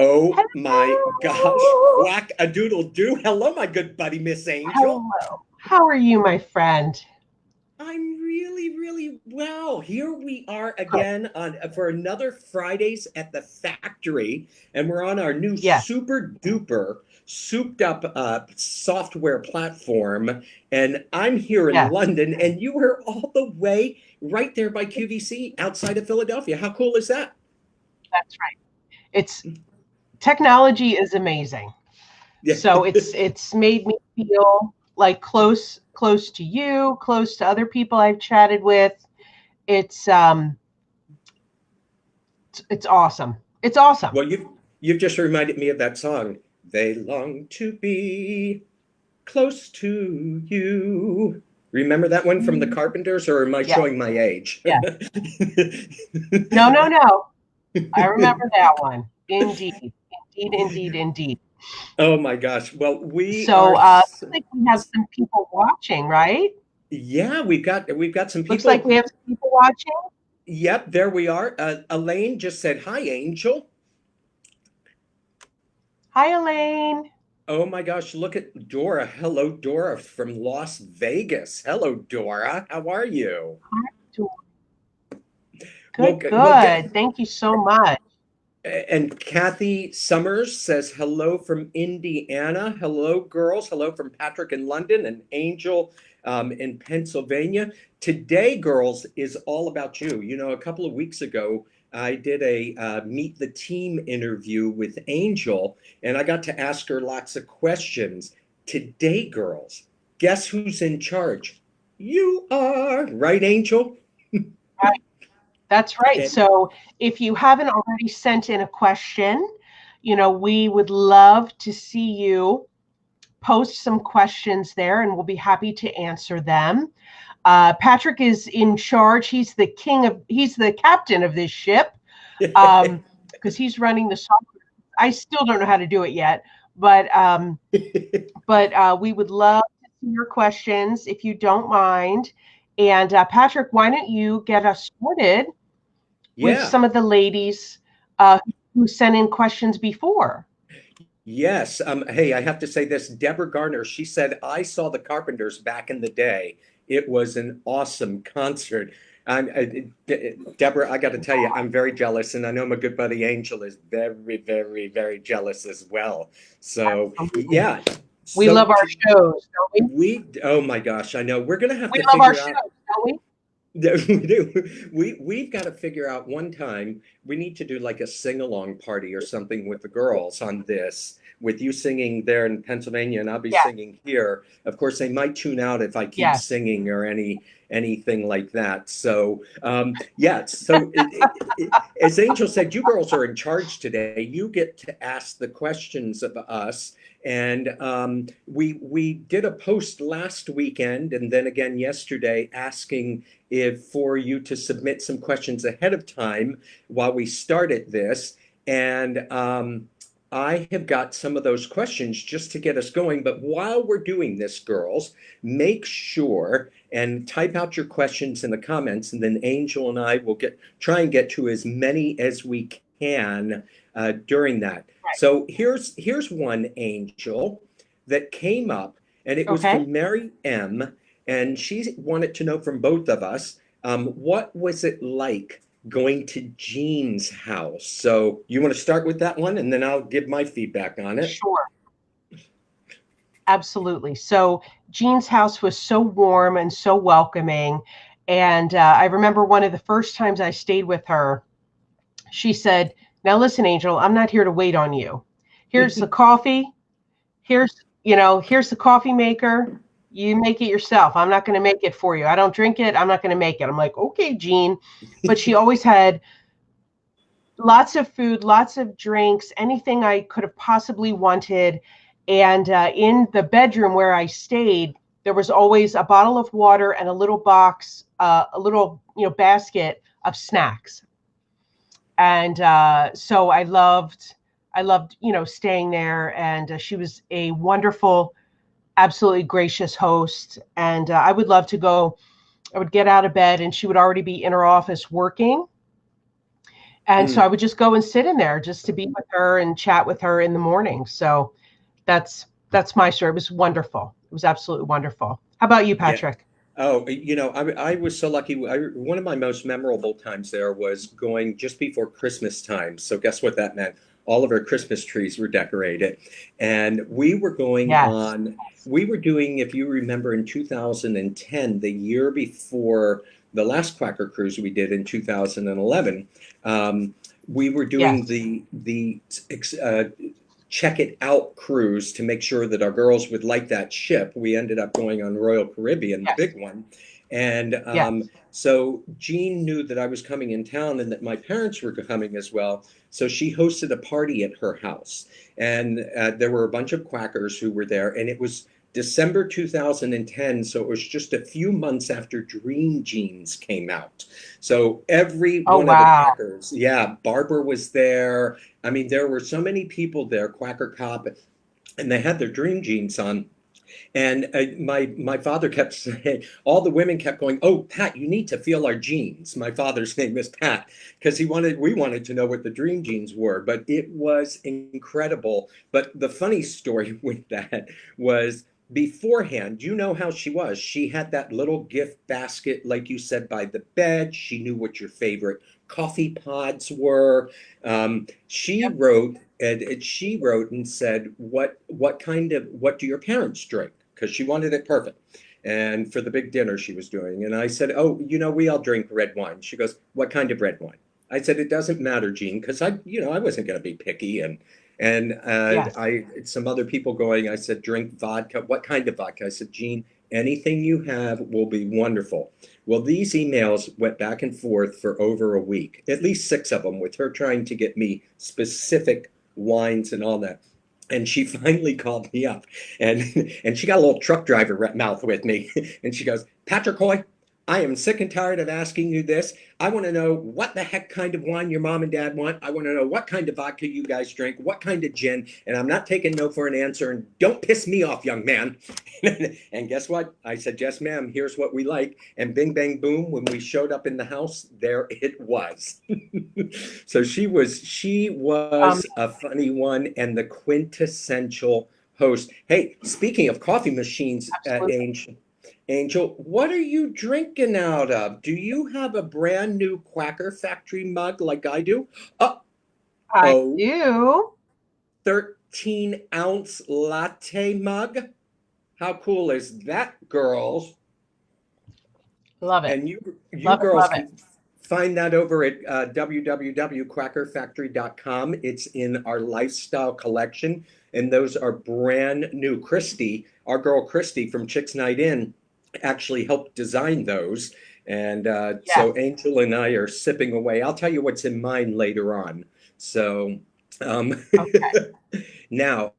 Oh my gosh. Hello. Quack a doodle doo. Hello, my good buddy, Miss Angel. Hello. How are you, my friend? I'm really, really well. Here we are Good. again on for another Fridays at the factory, and we're on our new Yes. super duper souped up software platform. And I'm here in Yes. London, and you were all the way right there by QVC outside of Philadelphia. How cool is that? That's right. It's technology is amazing. Yeah. So it's made me feel like close to you, close to other people I've chatted with. It's it's awesome. It's awesome. Well, you've just reminded me of that song. They long to be close to you. Remember that one from the Carpenters, or am I Yes. showing my age? Yes. No, no, no. I remember that one. Indeed. Indeed, indeed, indeed. Oh my gosh. Well, we So are looks like we have some people watching, right? yeah, we've got some Looks like people. we have some people watching. Yep, there we are. Elaine just said hi, Angel. Hi, Elaine. Oh my gosh, look at Dora. Hello, Dora from Las Vegas. Hello, Dora. How are you? Good, Well, good. Thank you so much. and Kathy Summers says hello from Indiana. Hello, girls. Hello from Patrick in London and Angel in Pennsylvania. Today, girls, is all about you. You know, a couple of weeks ago, I did a meet the team interview with Angel, and I got to ask her lots of questions. Today, girls, guess who's in charge? You are, right, Angel? Right, that's right. And So if you haven't already sent in a question, we would love to see you post some questions there and we'll be happy to answer them. Patrick is in charge. He's the captain of this ship because he's running the software. I still don't know how to do it yet, but we would love to see your questions if you don't mind. And Patrick, why don't you get us started with yeah. some of the ladies uh, who sent in questions before? Yes. Hey, I have to say this. Deborah Garner, she said, I saw the Carpenters back in the day. It was an awesome concert. Deborah, I got to tell you, I'm very jealous, and I know my good buddy Angel is very, very, very jealous as well. So, Absolutely. yeah. We So love our shows, don't we? oh my gosh, I know we're gonna have We to love our figure out. shows, don't we? We've got to figure out one time we need to do like a sing-along party or something with the girls on this, with you singing there in Pennsylvania and I'll be Yes, singing here. Of course, they might tune out if I keep yes. singing or anything like that. So yeah, so as Angel said, you girls are in charge today. You get to ask the questions of us. And we did a post last weekend and then again yesterday asking if for you to submit some questions ahead of time while we started this. And I have got some of those questions just to get us going. But while we're doing this, girls, make sure and type out your questions in the comments, and then Angel and I will try and get to as many as we can during that. Right. So here's one, Angel, that came up, and it was Okay. from Mary M. And she wanted to know from both of us, what was it like going to Jean's house? So you want to start with that one, and then I'll give my feedback on it. Sure. Absolutely. So Jean's house was so warm and so welcoming. And I remember one of the first times I stayed with her, she said, "Now listen, Angel, I'm not here to wait on you. Here's the coffee. Here's the coffee maker. You make it yourself. I'm not going to make it for you. I don't drink it. I'm not going to make it." I'm like, "Okay, Jean." But she always had lots of food, lots of drinks, anything I could have possibly wanted. And in the bedroom where I stayed, there was always a bottle of water and a little box, a little basket of snacks. And so I loved staying there. And she was a wonderful, absolutely gracious host. And I would love to go. I would get out of bed, and she would already be in her office working And so I Mm, would just go and sit in there just to be with her and chat with her in the morning. So that's my story. It was wonderful. It was absolutely wonderful. How about you, yeah. Patrick? Oh, I was so lucky. One of my most memorable times there was going just before Christmas time. So guess what that meant? All of our Christmas trees were decorated. And Yes. we were doing, if you remember, in 2010, the year before the last Quacker cruise we did in 2011, we were doing Yes. the uh, check it out cruise to make sure that our girls would like that ship. We ended up going on Royal Caribbean, the Yes. big one. And Yes. so Jean knew that I was coming in town and that my parents were coming as well. So she hosted a party at her house. And there were a bunch of quackers who were there. And it was December 2010. So it was just a few months after Dream Jeans came out. So every Oh, one of the wow. quackers, yeah, Barbara was there. I mean, there were so many people there, Quacker Cop, and they had their dream jeans on. And my father kept saying, all the women kept going, "Oh, Pat, you need to feel our jeans." My father's name is Pat because we wanted to know what the dream jeans were. But it was incredible. But the funny story with that was beforehand, you know how she was. She had that little gift basket, like you said, by the bed. She knew what your favorite coffee pods were. She wrote and said, what do your parents drink? Because she wanted it perfect. And for the big dinner she was doing. And I said, "Oh, we all drink red wine." She goes, "What kind of red wine?" I said, "It doesn't matter, Jean," because I wasn't going to be picky. And Yes. I some other people going, I said, "Drink vodka." "What kind of vodka?" I said, "Jean, anything you have will be wonderful." Well, these emails went back and forth for over a week, at least six of them, with her trying to get me specific wines and all that. And she finally called me up, and she got a little truck driver mouth with me, and she goes, "Patrick Hoy, I am sick and tired of asking you this. I want to know what the heck kind of wine your mom and dad want. I want to know what kind of vodka you guys drink, what kind of gin, and I'm not taking no for an answer. And don't piss me off, young man." And guess what? I said, "Yes, ma'am. Here's what we like." And bing, bang, boom. When we showed up in the house, there it was. So she was Um, a funny one and the quintessential host. Hey, speaking of coffee machines, Absolutely. Angel, what are you drinking out of? Do you have a brand new Quacker Factory mug like I do? Uh I oh, do. 13-ounce latte mug. How cool is that, girls? Love it. And you Love it. girls Love it. can find that over at www.quackerfactory.com. It's in our lifestyle collection, and those are brand new. Christy, our girl Christy from Chicks Night In, actually helped design those. And so Yes. Angel and I are sipping away. I'll tell you what's in mine later on. So um, Okay. now,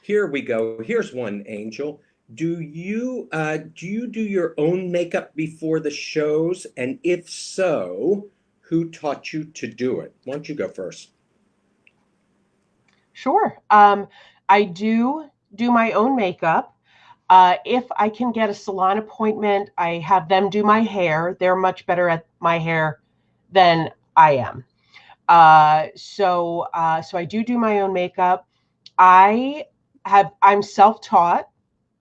here we go. Here's one, Angel. Do you do your own makeup before the shows? And if so, who taught you to do it? Why don't you go first? Sure. I do my own makeup. If I can get a salon appointment, I have them do my hair. They're much better at my hair than I am. So I do my own makeup. I'm self-taught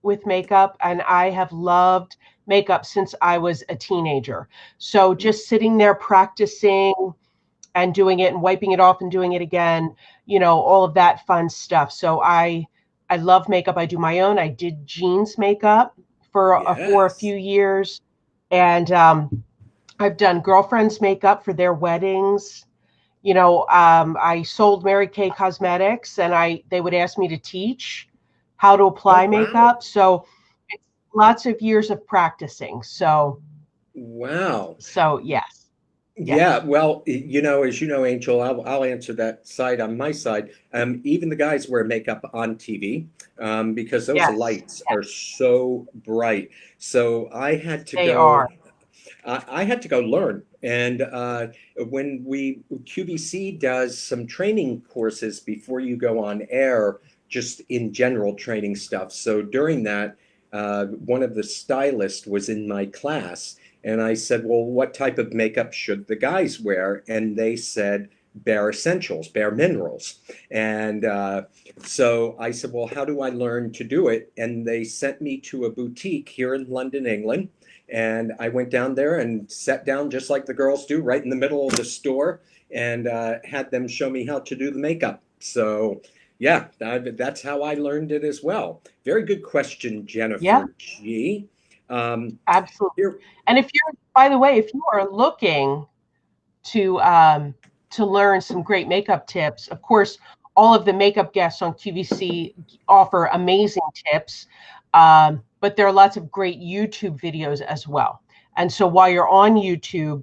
with makeup, and I have loved makeup since I was a teenager. So just sitting there practicing and doing it and wiping it off and doing it again, all of that fun stuff. So I love makeup. I do my own. I did Jean's makeup for a Yes. few years, and I've done girlfriends' makeup for their weddings. I sold Mary Kay Cosmetics, and I they would ask me to teach how to Oh, apply wow. makeup. So it's lots of years of practicing. Wow. So yes, Yeah, yes, well, as you know, Angel, I'll answer that side on my side. Even the guys wear makeup on TV because those yes, lights are yes, so bright. So I had to they go. are. I had to go learn. And when QVC does some training courses before you go on air, just in general training stuff. So during that, one of the stylists was in my class, And I said, well, what type of makeup should the guys wear? And they said, bare essentials, bare minerals. And so I said, well, how do I learn to do it? And they sent me to a boutique here in London, England. And I went down there and sat down just like the girls do, right in the middle of the store, and had them show me how to do the makeup. So, yeah, that's how I learned it as well. Very good question, Yeah, Jennifer G. absolutely. Here, And if you're, by the way, if you are looking to learn some great makeup tips. Of course, all of the makeup guests on QVC offer amazing tips, but there are lots of great YouTube videos as well. And so while you're on YouTube,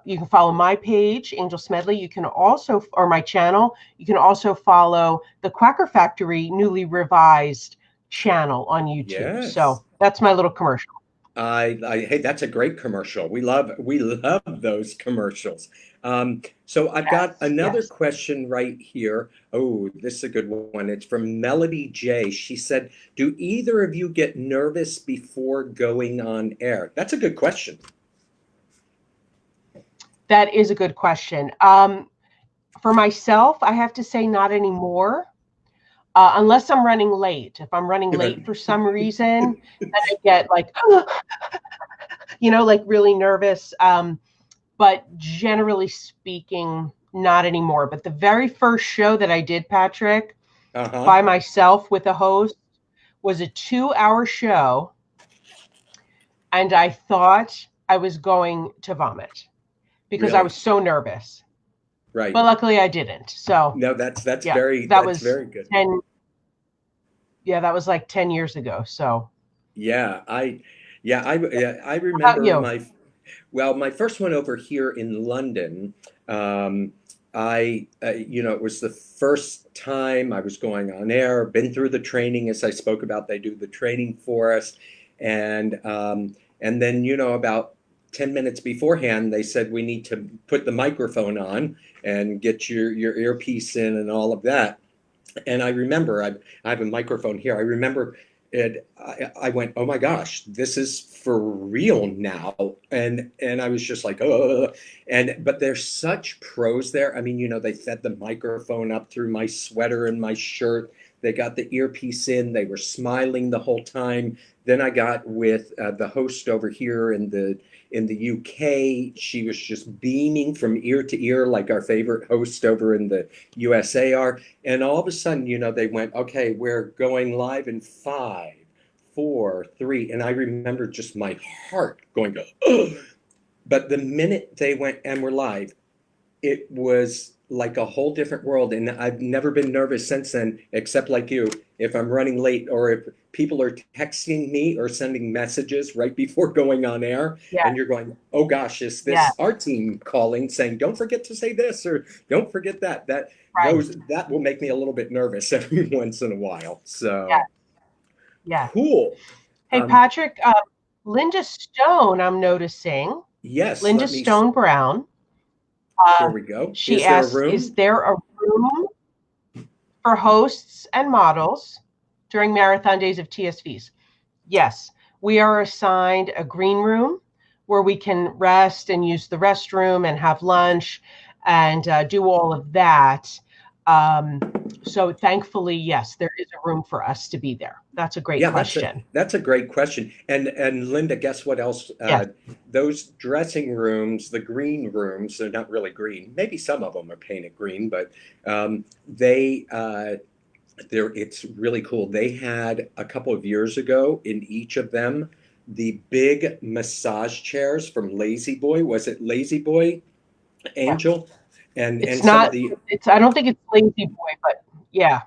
you can follow my page, Angel Smedley. You can also, or my channel, you can also follow the Quacker Factory newly revised channel on YouTube. yes. So that's my little commercial. Hey, that's a great commercial. We love those commercials. So I've got Yes, another yes. question right here. Oh, this is a good one. It's from Melody J. She said, "Do either of you get nervous before going on air?" That's a good question. That is a good question. For myself, I have to say not anymore, unless I'm running late. If I'm running late for some reason, then I get like, like really nervous. But generally speaking, not anymore. But the very first show that I did, Patrick, Uh-huh. by myself with a host, was a 2-hour show. And I thought I was going to vomit because I was Really? so nervous. Right. But luckily I didn't. So No, that's yeah, very that that's was very good. 10, yeah, that was like 10 years ago. So, Yeah, I how about remember you? my first one over here in London. Um, it was the first time I was going on air. Been through the training, as I spoke about. They do the training for us, and then about 10 minutes beforehand, they said we need to put the microphone on and get your earpiece in and all of that. And I remember I have a microphone here. I remember it. I went, oh my gosh, this is for real now. And I was just like, oh. And but there's such pros there. I mean, they fed the microphone up through my sweater and my shirt. They got the earpiece in. They were smiling the whole time. Then I got with the host over here in the UK. She was just beaming from ear to ear like our favorite host over in the USA are. And all of a sudden, they went, okay, we're going live in 5, 4, 3. And I remember just my heart going, oh. But the minute they went and we're live, it was like a whole different world. And I've never been nervous since then, except like you, if I'm running late or if people are texting me or sending messages right before going on air, Yeah, and you're going, oh gosh, is yeah, this our team calling saying, don't forget to say this or don't forget that? right. That will make me a little bit nervous every once in a while. Yeah, So yeah. cool. Hey, Um, Patrick, Linda Stone, I'm noticing, yes, Linda let me, Stone Brown, here uh, we go. she Is there a asks, is room? there a room for hosts and models during marathon days of TSVs? Yes, we are assigned a green room where we can rest and use the restroom and have lunch and do all of that. Um, so thankfully, yes, there is a room for us to be there. That's a great Yeah, that's a question. that's a great question. And Linda, guess what else? Yes. Those dressing rooms, the green rooms, they're not really green. Maybe some of them are painted green, but it's really cool. They had a couple of years ago in each of them the big massage chairs from Lazy Boy. Was it Lazy Boy, Yeah. Angel? And It's some of not, the I don't think it's Lazy Boy, but yeah,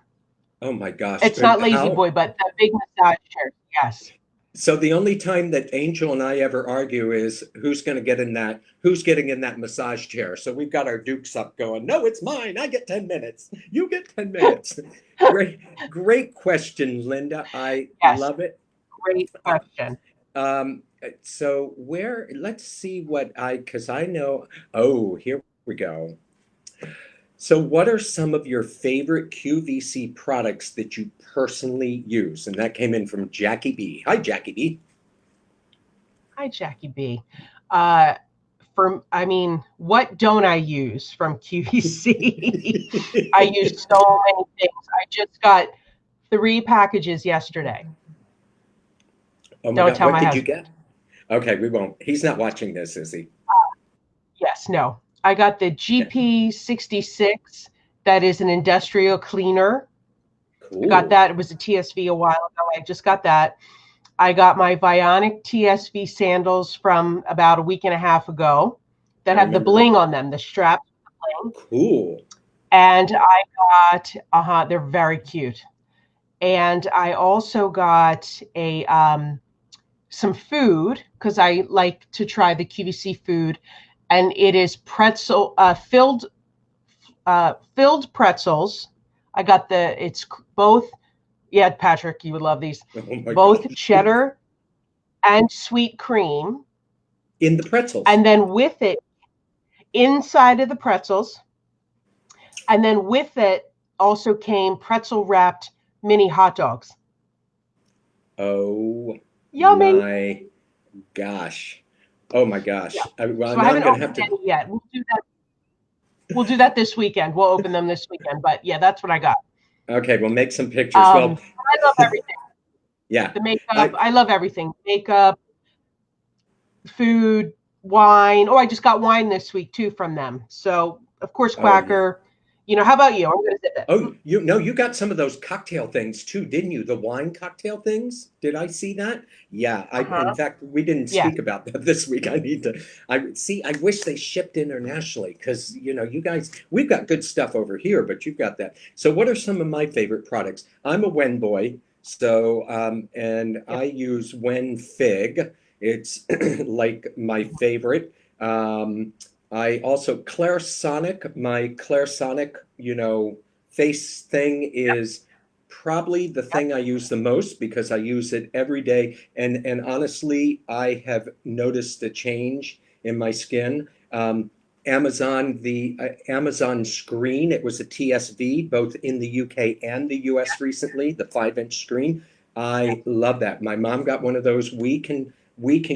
oh my gosh, it's not Lazy how Boy, but the big massage chair. Yes. so the only time that Angel and I ever argue is who's getting in that massage chair. So we've got our dukes up going, no, it's mine. I get 10 minutes. You get 10 minutes. Great, great question, Linda. I Yes. love it. Great Uh, question. so let's see because I know, oh, here we go. So what are some of your favorite QVC products that you personally use? And that came in from Jackie B. Hi, Jackie B. Hi, Jackie B. I mean, what don't I use from QVC? I use so many things. I just got 3 packages yesterday. Oh my Don't God, tell what my did you husband. get? Okay, we won't. He's not watching this, is he? Yes, no. I got the Yeah. GP66. That is an industrial cleaner. I got Cool. that. It was a TSV a while ago. I just got that. I got my Bionic TSV sandals from about a week and a half ago I that have the remember. bling on them, the straps with the bling. Cool. And I got, they're very cute. And I also got a some food because I like to try the QVC food, and it is pretzel filled pretzels. I got it's both. Yeah, Patrick, you would love these. Oh my Both God. cheddar and sweet cream, In the pretzels. and then with it inside of the pretzels, and then with it also came pretzel wrapped mini hot dogs. Oh Yummy. my gosh. Oh my Yeah. gosh. Well, So I now I'm haven't going to opened have to. any yet. We'll do that this weekend. We'll open them this weekend. But yeah, that's what I got. Okay, we'll make some pictures. Well, I love everything. yeah. The makeup. I I love everything. Makeup, food, wine. Oh, I just got wine this week too from them. So of course, oh yeah. Quacker. How about you? I'm going to zip it. Oh, you no, you got some of those cocktail things too, didn't you? The wine cocktail things? Did I see that? Yeah, I Uh in huh. fact we didn't Yeah. speak about that this week. I need to I see I wish they shipped internationally because you guys we've got good stuff over here, but you've got that. So what are some of my favorite products? I'm a Wen boy, so and Yep. I use Wen Fig. It's like my favorite. I also Clairsonic, my Clairsonic, face thing is probably the Yep. thing I use the most because I use it every day. And honestly, I have noticed a change in my skin. The Amazon screen, it was a TSV both in the UK and the US recently, the 5-inch screen. I love that. My mom got one of those. We can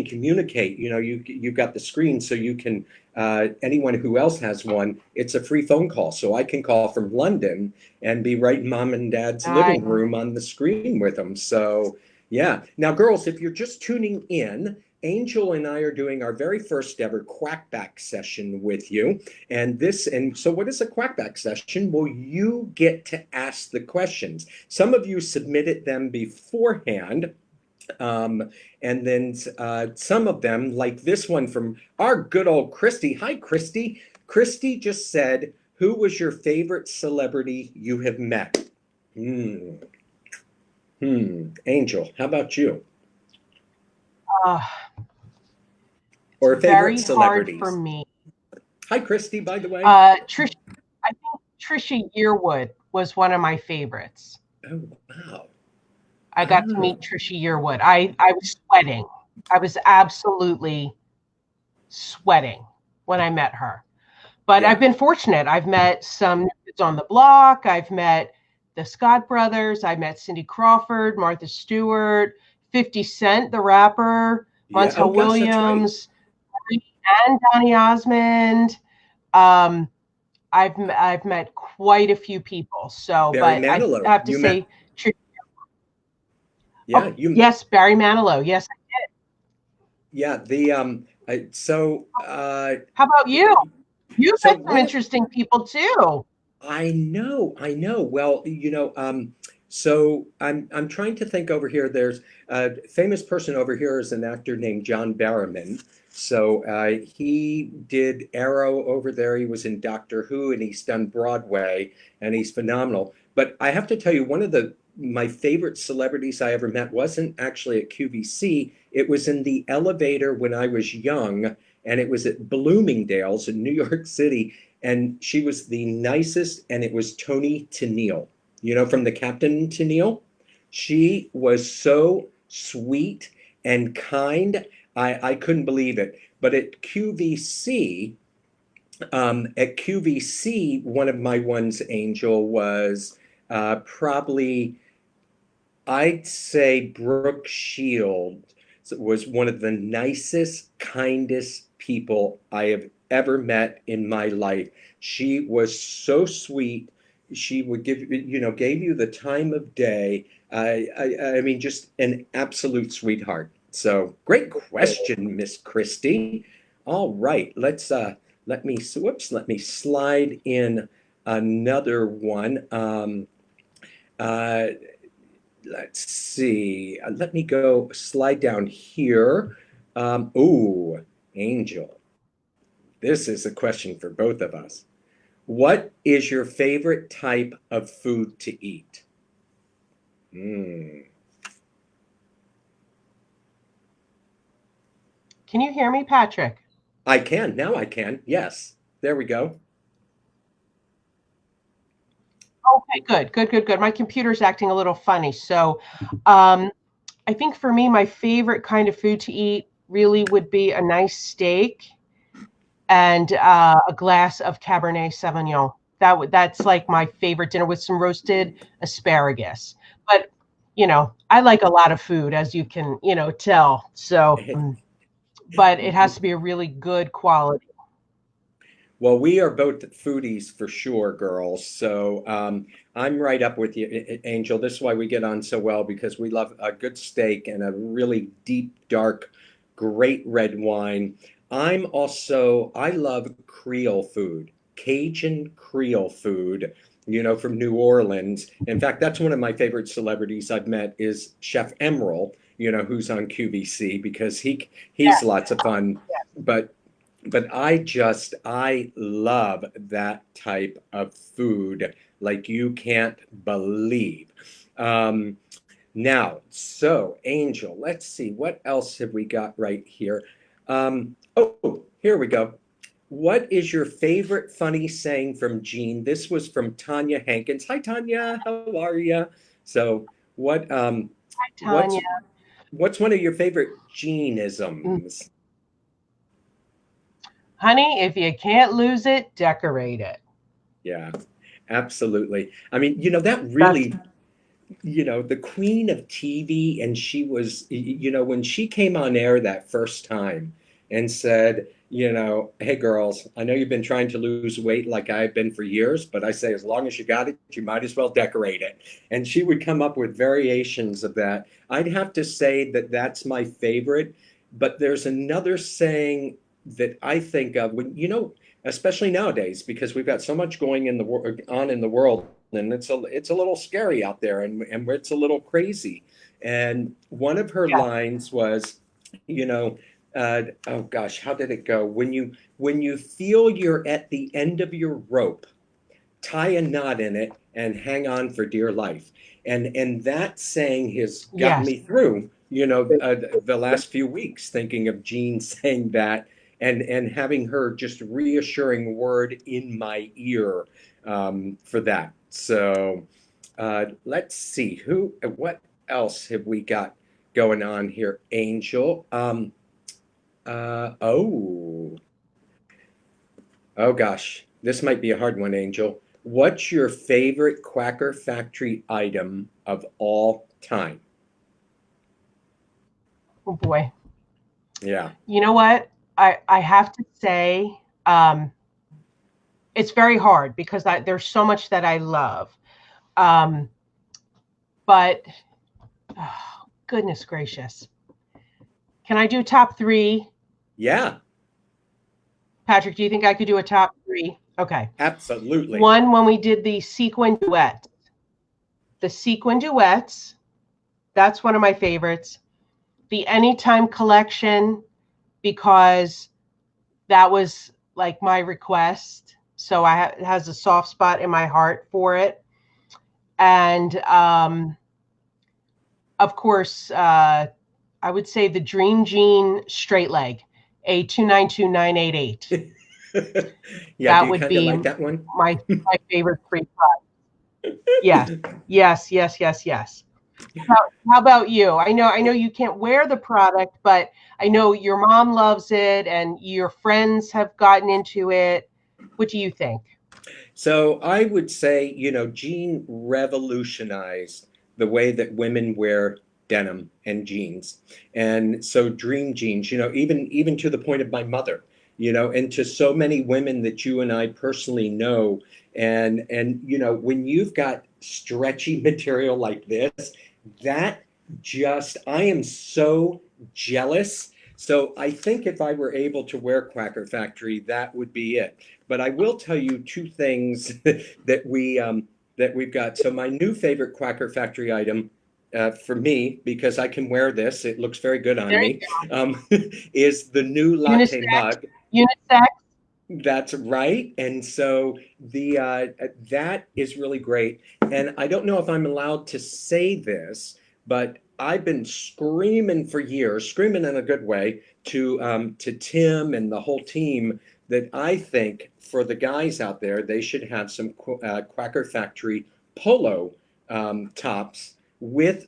communicate. You've got the screen so you can anyone who else has one, it's a free phone call. So I can call from London and be right in mom and dad's Nice. living room on the screen with them. So, yeah. Now, girls, if you're just tuning in, Angel and I are doing our very first ever quackback session with you. And so what is a quackback session? Well, you get to ask the questions. Some of you submitted them beforehand. Um, and then some of them, like this one from our good old Christy. Hi, Christy. Christy just said, "Who was your favorite celebrity you have met?" Hmm. Angel, how about you? Uh, it's Or favorite very hard for celebrities? me. Hi, Christy, by the way. Trish, I think Trisha Yearwood was one of my favorites. Oh, wow. I got to Oh, meet Trisha Yearwood. I was sweating. I was absolutely sweating when I met her. But I've yeah. been fortunate. I've met some kids on the block. I've met the Scott brothers. I met Cindy Crawford, Martha Stewart, 50 Cent, the rapper, Yeah. Oh, Montel gosh, that's right. Williams, and Donny Osmond. Um, I've met quite a few people. So, Barry but I Manilow. have to You met, say, yeah, oh yes, Barry Manilow. Yes. yeah. So, How about you? You've so met some one of interesting people too. I know. Well, so I'm trying to think over here. There's a famous person over here is an actor named John Barrowman. So he did Arrow over there. He was in Doctor Who, and he's done Broadway, and he's phenomenal. But I have to tell you, one of the my favorite celebrities I ever met wasn't actually at QVC. It was in the elevator when I was young, and it was at Bloomingdale's in New York City, and she was the nicest, and it was Tony Tennille, from the Captain Tennille. She was so sweet and kind. I couldn't believe it. But at QVC, one of my ones, Angel, was probably I'd say Brooke Shield. was one of the nicest, kindest people I have ever met in my life. She was so sweet. She would gave you the time of day. I mean, just an absolute sweetheart. So great question, Miss Christie. All right, let me slide in another one. Uh, let's see. Let me go slide down here. Ooh, Angel, this is a question for both of us. What is your favorite type of food to eat? Mm. Can you hear me, Patrick? I can. Now I can. Yes. There we go. Okay, good, good, good, good. My computer's acting a little funny. So, um, I think for me, my favorite kind of food to eat really would be a nice steak and a glass of Cabernet Sauvignon. That's like my favorite dinner with some roasted asparagus. But I like a lot of food, as you can tell. So, but it has to be a really good quality. Well, we are both foodies for sure, girls. So I'm right up with you, Angel. This is why we get on so well because we love a good steak and a really deep, dark, great red wine. I love Creole food, Cajun Creole food, from New Orleans. In fact, that's one of my favorite celebrities I've met is Chef Emerald, who's on QVC because he's lots of fun. But I love that type of food like you can't believe. Um, so Angel, let's see, what else have we got right here? Oh, here we go. What is your favorite funny saying from Gene? This was from Tanya Hankins. Hi, Tanya. How are you? So, what Hi, Tanya. what's what's one of your favorite Mm. Geneisms? Honey, if you can't lose it, decorate it. Yeah, absolutely. I mean, that That's really, the queen of TV, and she was, when she came on air that first time and said, hey girls, I know you've been trying to lose weight like I've been for years, but I say as long as you got it, you might as well decorate it. And she would come up with variations of that. I'd have to say that that's my favorite, but there's another saying that I think of when, especially nowadays, because we've got so much going on in the world and it's a little scary out there and it's a little crazy. And one of her yeah, lines was, you know, oh gosh, how did it go? When you feel you're at the end of your rope, tie a knot in it and hang on for dear life. And that saying has gotten yes, me through, the last few weeks thinking of Jean saying that and having her just reassuring word in my ear for that. So let's see what else have we got going on here, Angel? Oh, oh gosh, this might be a hard one, Angel. What's your favorite Quacker Factory item of all time? oh boy. Yeah. You know what? I have to say, um, it's very hard because there's so much that I love. Um, but oh, goodness gracious, can I do top three? Yeah, Patrick, do you think I could do a top three? Okay. absolutely. One, when we did the sequin duets, that's one of my favorites. The Anytime collection, because that was like my request. So it has a soft spot in my heart for it. And of course, I would say the Dream Jean straight leg, a 292988. Yeah, do That you would kind of be like that one? my favorite free prize. Yes, yes, yes, yes, yes. How about you? I know you can't wear the product, but I know your mom loves it and your friends have gotten into it. What do you think? So I would say, Jean revolutionized the way that women wear denim and jeans. And so dream jeans, even to the point of my mother, and to so many women that you and I personally know. And when you've got stretchy material like this, that just I am so jealous. So I think if I were able to wear Quacker Factory, that would be it. But I will tell you two things that we've got. So my new favorite Quacker Factory item, for me, because I can wear this, it looks very good on There you me, is the new go. latte mug. Unisex. That's right. And so the that is really great. And I don't know if I'm allowed to say this, but I've been screaming for years, screaming in a good way, to Tim and the whole team that I think for the guys out there, they should have some Quacker Factory polo tops with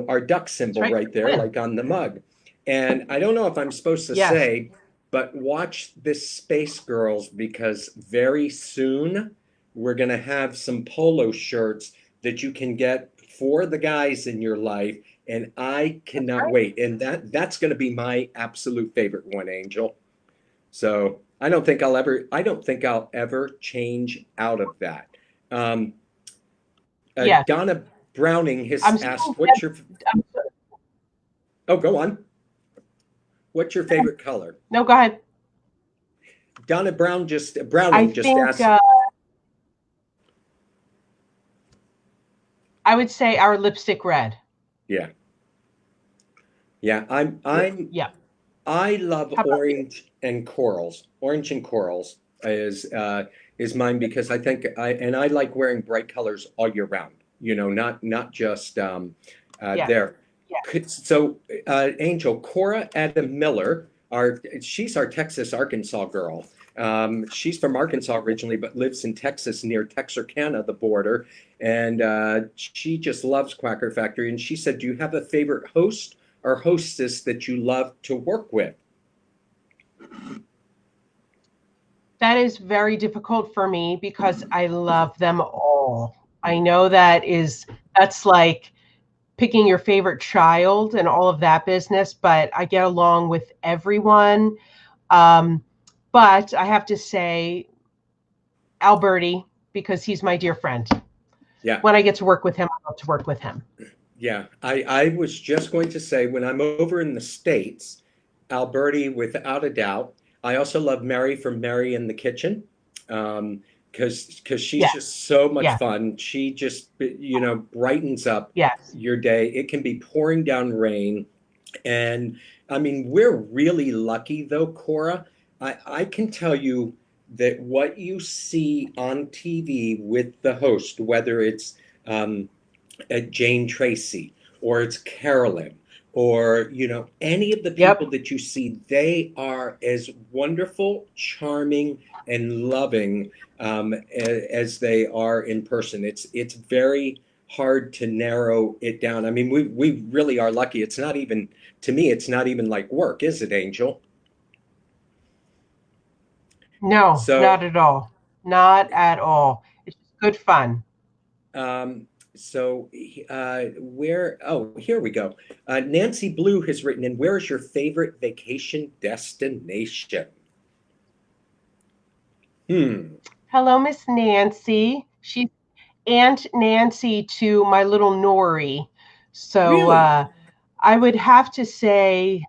our duck That's symbol right. right there, Win. like on the mug. And I don't know if I'm supposed to Yes. say, but watch this Space Girls, because very soon we're going to have some polo shirts that you can get for the guys in your life. And I That's cannot right. wait. And that's going to be my absolute favorite one, Angel. So I don't think I'll ever change out of that. Um, Yes. Donna Browning has I'm asked, still. I'm, oh, go on. What's your favorite color? no, go ahead. Donna I Browning just think asked, I would say our lipstick red. yeah. Yeah, Yeah. I love How about you? orange and corals. Orange and corals is mine, because I like wearing bright colors all year round. Not just Yes. there. Yes. So Angel, Cora Adam Miller, she's our Texas Arkansas girl. She's from Arkansas originally, but lives in Texas near Texarkana, the border, and she just loves Quacker Factory. And she said, "Do you have a favorite host or hostess that you love to work with?" That is very difficult for me because I love them all. I know that's like picking your favorite child and all of that business, but I get along with everyone. Um, but I have to say Alberti, because he's my dear friend. Yeah, When I get to work with him, I love to work with him. yeah. I was just going to say, when I'm over in the States, Alberti, without a doubt. I also love Mary from Mary in the Kitchen, because she's Yes, just so much yes, fun. She just brightens up yes. your day. It can be pouring down rain, and I mean, we're really lucky though, Cora. I can tell you that what you see on TV with the host, whether it's um, Jane Tracy, or it's Carolyn, or any of the people Yep. that you see, they are as wonderful, charming, and loving as they are in person. It's very hard to narrow it down. I mean, we really are lucky. It's not even, to me, it's not even like work, is it, Angel? No, not So at all. Not at all. It's just good fun. Um, here we go. Nancy Blue has written in, where is your favorite vacation destination? Hmm, Hello, Miss Nancy. She's Aunt Nancy to my little Nori. So really? I would have to say,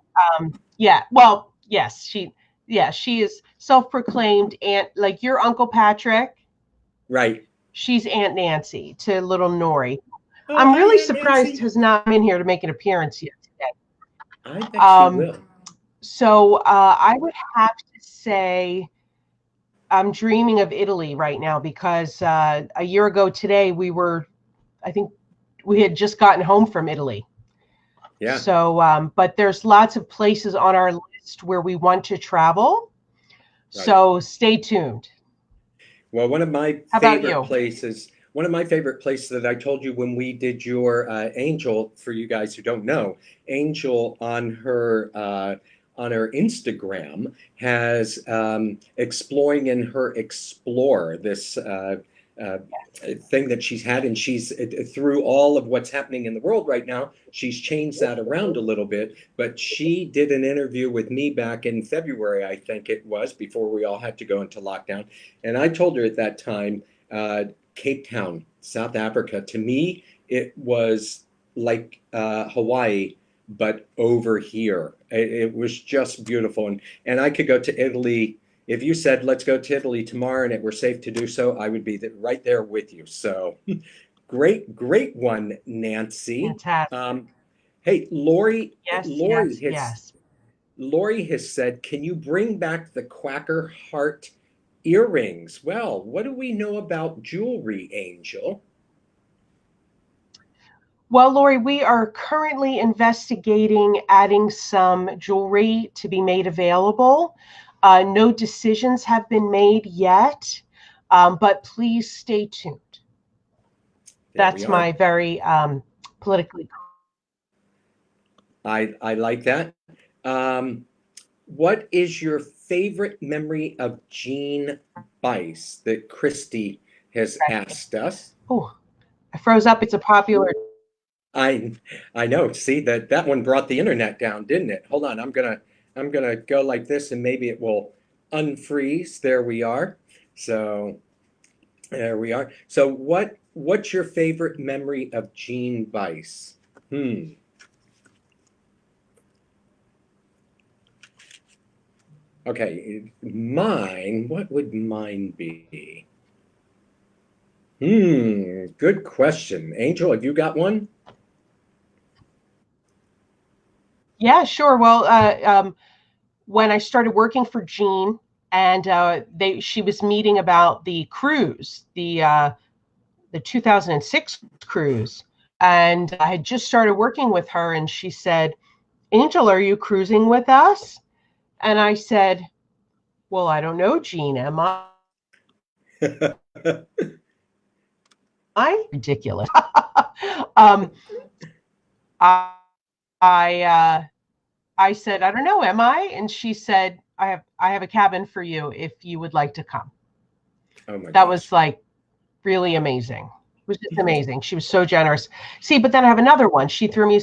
yeah, well, yes, she is self-proclaimed aunt, like your Uncle Patrick. Right. She's Aunt Nancy to little Nori. Oh, I'm hi, really Aunt surprised Nancy. has not been here to make an appearance yet today. I bet she Um, will. so I would have to say I'm dreaming of Italy right now because a year ago today I think we had just gotten home from Italy. Yeah, So, but there's lots of places on our list where we want to travel. right. So stay tuned. Well, How about you? one of my favorite places that I told you when we did your Angel, for you guys who don't know, Angel on her Instagram has exploring in her Explorer, this uh, thing that she's had, and she's through all of what's happening in the world right now, she's changed that around a little bit. But she did an interview with me back in February, I think it was, before we all had to go into lockdown, and I told her at that time, Cape Town, South Africa, to me it was like Hawaii, but over here. It was just beautiful, and I could go to Italy. If you said let's go to Italy tomorrow and it were safe to do so, I would be right there with you. So great one, Nancy. Fantastic. Um, hey, Lori, Yes, Lori yes, has yes. Lori has said, can you bring back the Quacker heart earrings? Well, what do we know about jewelry, Angel? Well, Lori, we are currently investigating adding some jewelry to be made available. No decisions have been made yet, but please stay tuned. There we That's are. my very politically. I like that. Um, what is your favorite memory of Jean Bice that Christy has asked us? Oh, I froze up. It's a popular. I I know. See that one brought the internet down, didn't it? Hold on, I'm gonna go like this and maybe it will unfreeze. There we are. So there we are. So what's your favorite memory of Jean Bice? Hmm. Okay, mine, what would mine be? Good question. Angel, have you got one? Yeah, sure. Well, when I started working for Jean, and she was meeting about the cruise, the 2006 cruise, and I had just started working with her, and she said, "Angel, are you cruising with us?" And I said, "Well, I don't know, Jean. Am I?" Ridiculous. um, I I, I said, "I don't know. Am I?" And she said, "I have a cabin for you if you would like to come." Oh my That was gosh. like really amazing. It was just amazing. She was so generous. See, but then I have another one. She threw me a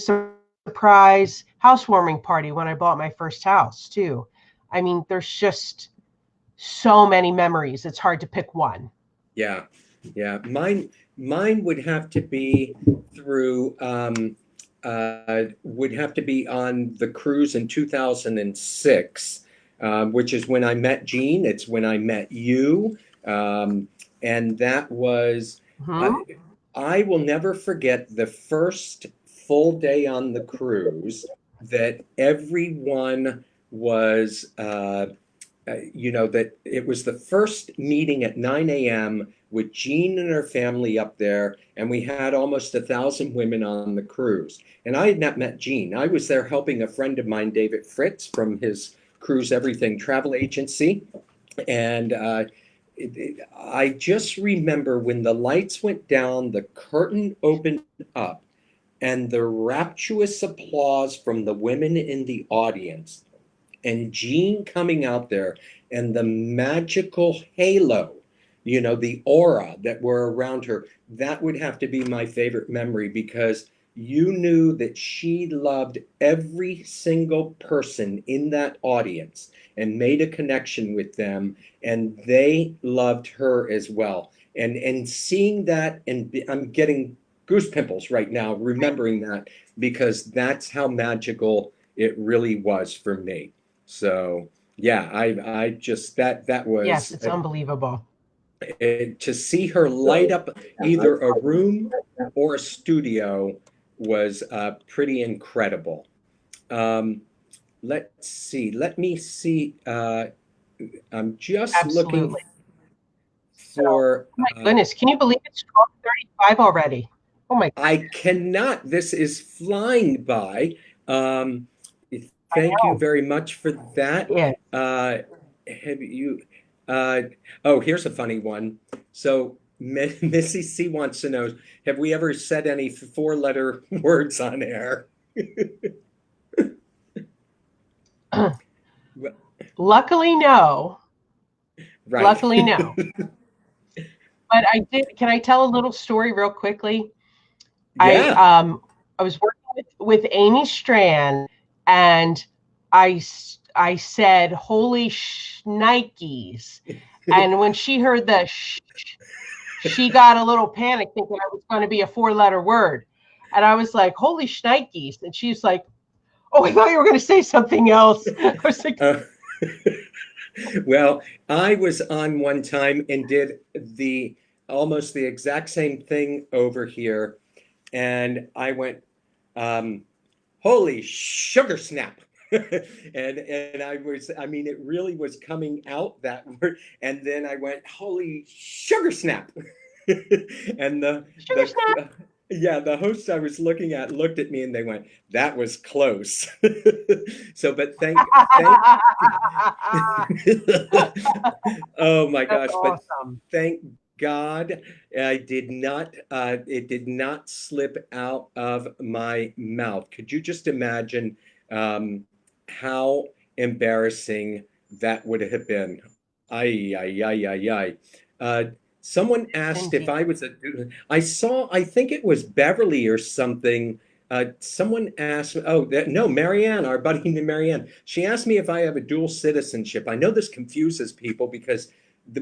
surprise housewarming party when I bought my first house, too. I mean, there's just so many memories. It's hard to pick one. Yeah, yeah. Mine would have to be through would have to be on the cruise in 2006, which is when I met Jean. It's when I met you, um, and that was uh, Hmm. I will never forget the first full day on the cruise that everyone was. That it was the first meeting at 9 a.m. with Jean and her family up there, and we had almost 1,000 women on the cruise. And I had not met Jean. I was there helping a friend of mine, David Fritz, from his Cruise Everything travel agency. And I just remember when the lights went down, the curtain opened up, and the rapturous applause from the women in the audience and Jean coming out there and the magical halo, the aura that were around her, that would have to be my favorite memory because you knew that she loved every single person in that audience and made a connection with them and they loved her as well. And seeing that and I'm getting goose pimples right now remembering that because that's how magical it really was for me. So yeah, I just that Yes, was it's unbelievable. to see her light up either a room or a studio was pretty incredible. Um, let's see. Let me see. I'm just looking Absolutely. So, oh for. my goodness, can you believe it's 12:35 already? Oh my, I cannot. This is flying by. Um, I thank you know. very much for that. Yeah. Uh, have you? Uh, oh, here's a funny one. So Missy C wants to know: have we ever said any four-letter words on air? Luckily, no. Right. Luckily, no. But I did. Can I tell a little story real quickly? I Yeah. um I was working with Amy Strand, and I said, "Holy shnikes!" And when she heard the she got a little panic, thinking I was going to be a four-letter word, and I was like, "Holy shnikes!" And she's like, "Oh, I thought you were going to say something else." I was like, Uh, well, I was on one time and did the almost the exact same thing over here, and I went, um, "Holy sugar snap!" and I mean, it really was coming out that word, and then I went, "Holy sugar snap!" and "Sugar the snap." yeah, the hosts I was looking at looked at me and they went, "That was close." So, but thank oh my That's gosh, but awesome. thank God I did not it did not slip out of my mouth. Could you just imagine how embarrassing that would have been? Ay, ay, ay, ay, ay. Uh, Someone Yes, asked if indeed. I was I saw, I think it was Beverly or something. Someone asked, oh, no, Marianne, our buddy Marianne. She asked me if I have a dual citizenship. I know this confuses people because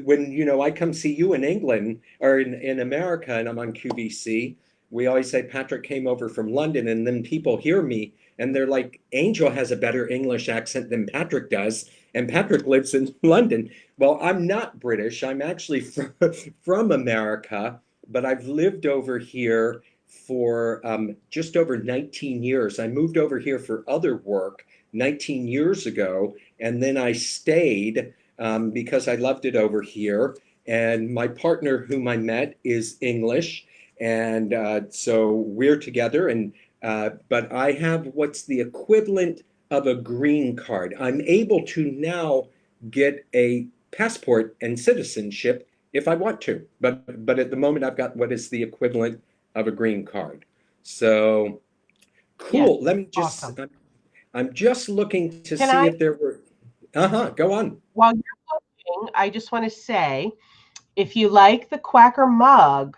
when, I come see you in England or in America and I'm on QVC, we always say Patrick came over from London, and then people hear me and they're like, Angel has a better English accent than Patrick does, and Patrick lives in London. Well, I'm not British. I'm actually from America, but I've lived over here for just over 19 years. I moved over here for other work 19 years ago, and then I stayed because I loved it over here. And my partner, whom I met, is English, and so we're together. And but I have what's the equivalent of a green card. I'm able to now get a passport and citizenship if I want to. But at the moment, I've got what is the equivalent of a green card. So Yes, cool. Let me just. awesome. I'm just looking to Can see I, if there were. Go on. while you're looking, I just want to say, if you like the Quacker mug,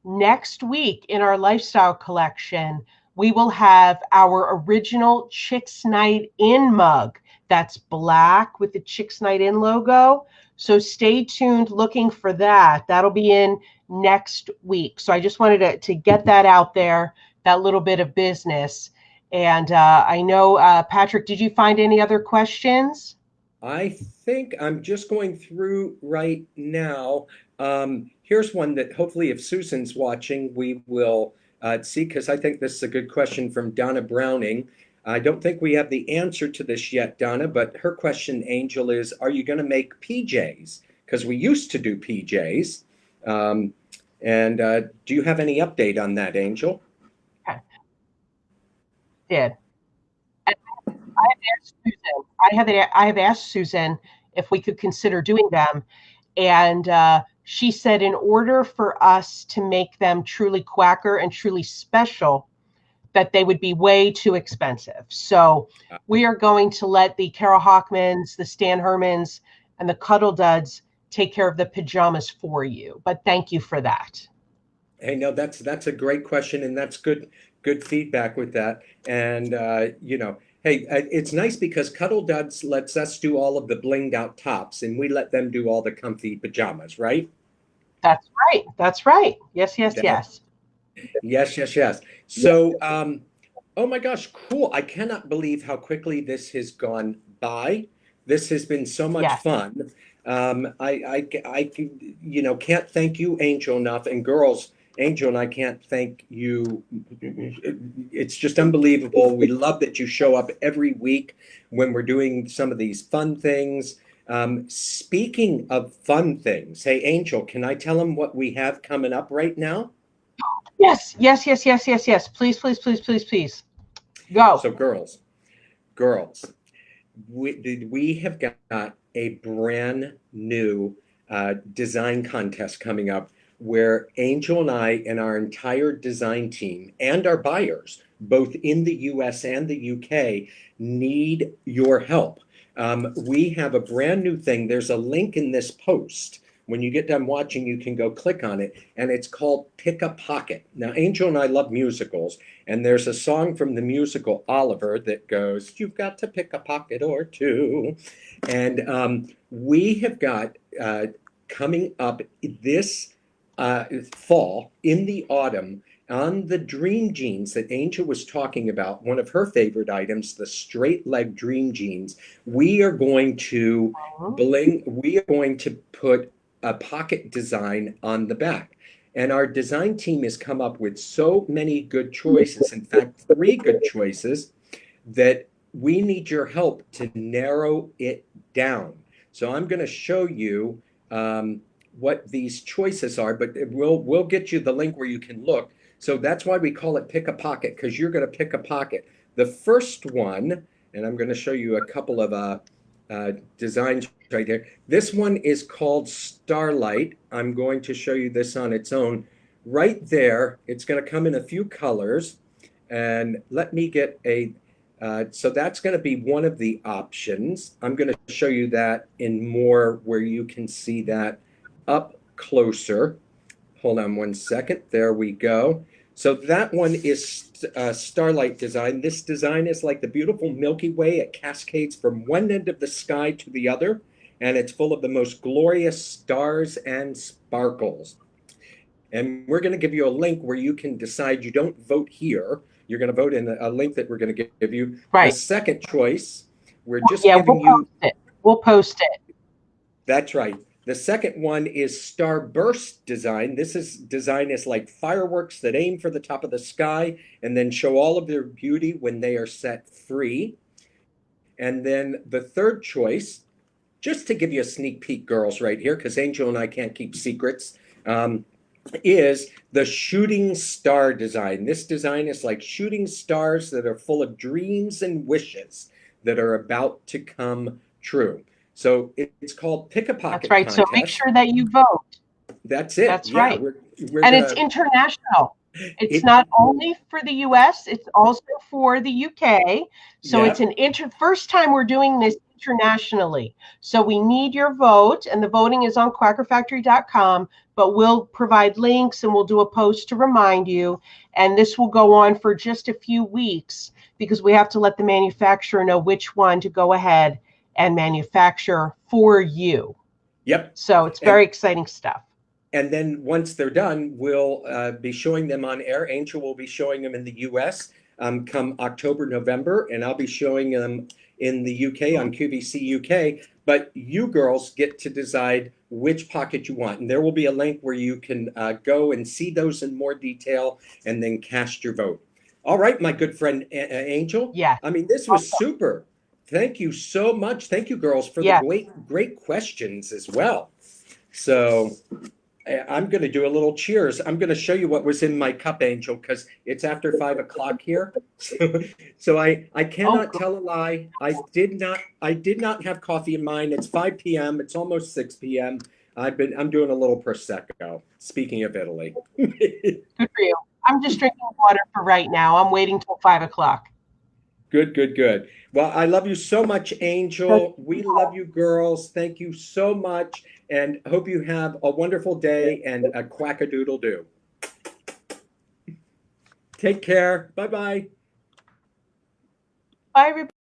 next week in our lifestyle collection, we will have our original Chicks Night In mug. That's black with the Chicks Night In logo. So stay tuned looking for that. That'll be in next week. So I just wanted to get that out there, that little bit of business. And I know, Patrick, did you find any other questions? I think I'm just going through right now. Here's one that hopefully, if Susan's watching, we will see, because I think this is a good question from Donna Browning. I don't think we have the answer to this yet, Donna, but her question, Angel, is are you going to make PJs? Because we used to do PJs. Um, and do you have any update on that, Angel? Okay, did. I have asked Susan. I have asked Susan if we could consider doing them, and she said in order for us to make them truly Quacker and truly special, that they would be way too expensive. So we are going to let the Carol Hockmans, the Stan Hermans, and the Cuddle Duds take care of the pajamas for you. But thank you for that. Hey, no, that's a great question, and that's good feedback with that. And hey, it's nice because Cuddle Duds lets us do all of the blinged out tops, and we let them do all the comfy pajamas, right? That's right. That's right. Yes, yes, That, yes. yes, yes, yes. So, oh my gosh, cool! I cannot believe how quickly this has gone by. This has been so much Yes. fun. Can't thank you, Angel, enough, and girls. Angel and I can't thank you. It's just unbelievable. We love that you show up every week when we're doing some of these fun things. Speaking of fun things, hey, Angel, can I tell them what we have coming up right now? Yes, yes, yes, yes, yes, yes. Please, please, please, please, please. Go. So, girls, we have got a brand new design contest coming up where Angel and I and our entire design team and our buyers, both in the US and the UK, need your help. We have a brand new thing. There's a link in this post When you get done watching, you can go click on it, and it's called Pick a Pocket. Now, Angel and I love musicals, and there's a song from the musical Oliver that goes, "You've got to pick a pocket or two." And we have got coming up this fall, in the autumn, on the dream jeans that Angel was talking about, one of her favorite items, the straight leg dream jeans, we are going to we are going to put a pocket design on the back. And our design team has come up with so many good choices. In fact, three good choices that we need your help to narrow it down. So I'm going to show you what these choices are, but we'll get you the link where you can look. So that's why we call it Pick a Pocket, because you're going to pick a pocket. The first one, and I'm going to show you a couple of designs right here. This one is called Starlight. I'm going to show you this on its own. Right there, it's going to come in a few colors. And let me get so that's going to be one of the options. I'm going to show you that in more where you can see that up closer. Hold on one second. There we go. So that one is Starlight design. This design is like the beautiful Milky Way. It cascades from one end of the sky to the other, and it's full of the most glorious stars and sparkles. And we're going to give you a link where you can decide. You don't vote here. You're going to vote in a link that we're going to give you. The Right. second choice, we're just Yeah, giving you. We'll post it. That's right. The second one is Starburst design. This is design is like fireworks that aim for the top of the sky and then show all of their beauty when they are set free. And then the third choice, just to give you a sneak peek, girls, right here, because Angel and I can't keep secrets, is the shooting star design. This design is like shooting stars that are full of dreams and wishes that are about to come true. So it's called Pick a That's Pocket right. So make Contest. sure that you vote. That's it. That's Yeah, right. we're And it's gonna international. It's it. not only for the US, it's also for the UK. So it's Yeah. an first time we're doing this internationally. So we need your vote, and the voting is on quackerfactory.com, but we'll provide links and we'll do a post to remind you. And this will go on for just a few weeks because we have to let the manufacturer know which one to go ahead and manufacture for you. Yep. So it's And very exciting stuff. and then once they're done, we'll be showing them on air. Angel will be showing them in the US come October, November, and I'll be showing them in the UK on QVC UK. But you girls get to decide which pocket you want. And there will be a link where you can go and see those in more detail and then cast your vote. All right, my good friend Angel. Yeah. I mean, this was super. Thank you so much. Thank you, girls, for the Yeah. great questions as well. So I'm going to do a little cheers. I'm going to show you what was in my cup, Angel, because it's after 5 o'clock here. So I Oh, cannot tell a lie. I did not have coffee in mine. It's 5 p.m. It's almost 6 p.m. I'm doing a little prosecco. Speaking of Italy. good for you. I'm just drinking water for right now. I'm waiting till 5 o'clock. Good, good, good. Well, I love you so much, Angel. We love you, girls. Thank you so much, and hope you have a wonderful day and a quack-a-doodle-doo. Take care. Bye-bye. Bye, everybody.